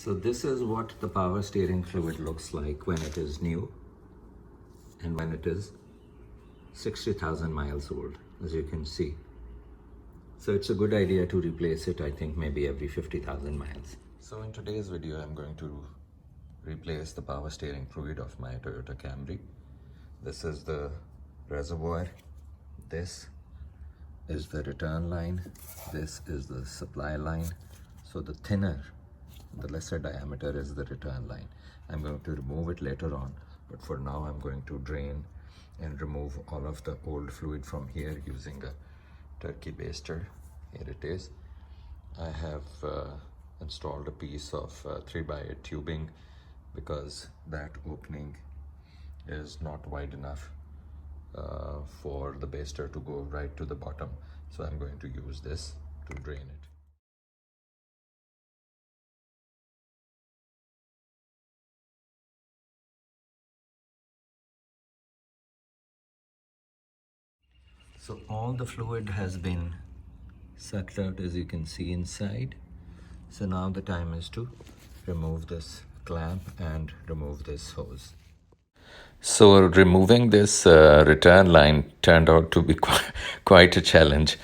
So this is what the power steering fluid looks like when it is new and when it is 60,000 miles old, as you can see. So it's a good idea to replace it, I think, maybe every 50,000 miles. So in today's video, I'm going to replace the power steering fluid of my Toyota Camry. This is the reservoir. This is the return line. This is the supply line. So the thinner, the lesser diameter is the return line. I'm going to remove it later on, but for now I'm going to drain and remove all of the old fluid from here using a turkey baster. Here it is. I have installed a piece of 3x8 tubing because that opening is not wide enough for the baster to go right to the bottom. So I'm going to use this to drain it. So all the fluid has been sucked out, as you can see inside. So now the time is to remove this clamp and remove this hose. So removing this return line turned out to be quite a challenge.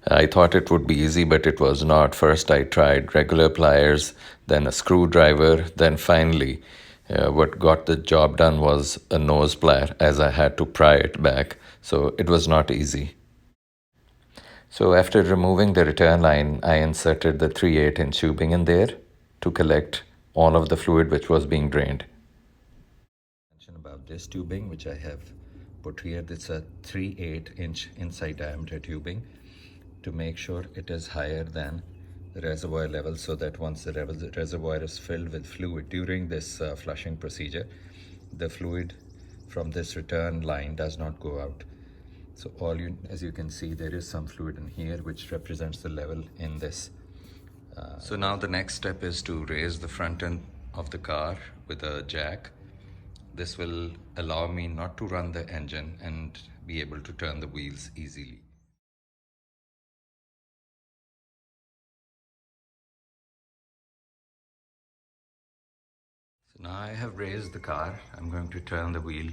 I thought it would be easy, but it was not. First I tried regular pliers, then a screwdriver, then finally what got the job done was a nose plier, as I had to pry it back. So it was not easy. So after removing the return line, I inserted the 3/8-inch tubing in there to collect all of the fluid which was being drained. About this tubing, which I have put here, it's a 3/8-inch inside diameter tubing to make sure it is higher than the reservoir level, so that once the reservoir is filled with fluid during this flushing procedure, the fluid from this return line does not go out. So as you can see, there is some fluid in here which represents the level in this. So now the next step is to raise the front end of the car with a jack. This will allow me not to run the engine and be able to turn the wheels easily. So now I have raised the car. I'm going to turn the wheel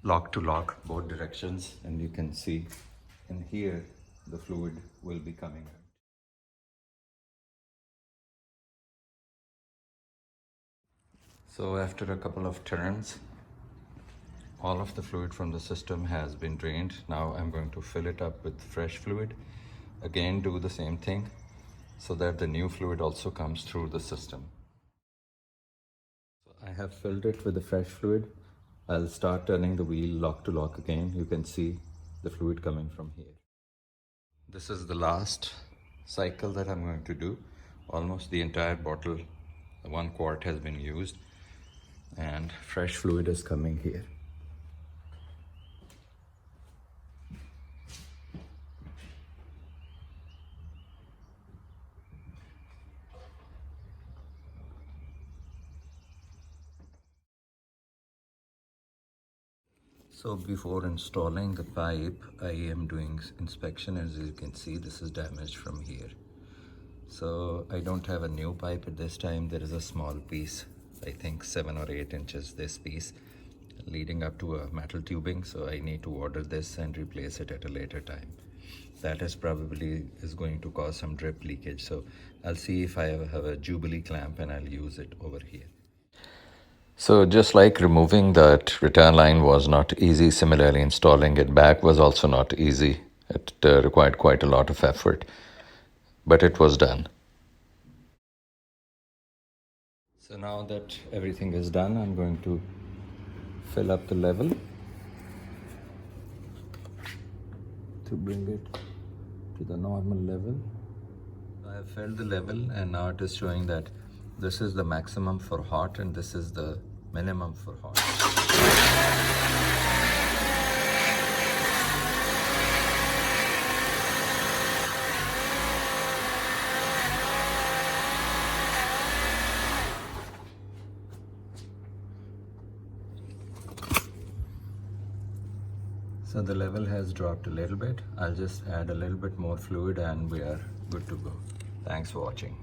lock to lock, both directions, and you can see in here the fluid will be coming out. So after a couple of turns, all of the fluid from the system has been drained. Now I'm going to fill it up with fresh fluid. Again, do the same thing so that the new fluid also comes through the system. So I have filled it with the fresh fluid. I'll start turning the wheel lock to lock again. You can see the fluid coming from here. This is the last cycle that I'm going to do. Almost the entire bottle, 1 quart, has been used, and fresh fluid is coming here. So before installing the pipe, I am doing inspection. As you can see, this is damaged from here. So I don't have a new pipe at this time. There is a small piece, I think 7 or 8 inches, this piece, leading up to a metal tubing. So I need to order this and replace it at a later time. That is probably going to cause some drip leakage. So I'll see if I have a Jubilee clamp and I'll use it over here. So just like removing that return line was not easy, similarly installing it back was also not easy. It required quite a lot of effort, but it was done. So now that everything is done, I'm going to fill up the level to bring it to the normal level. I have filled the level, and now it is showing that this is the maximum for hot and this is the minimum for hot. So the level has dropped a little bit. I'll just add a little bit more fluid and we are good to go. Thanks for watching.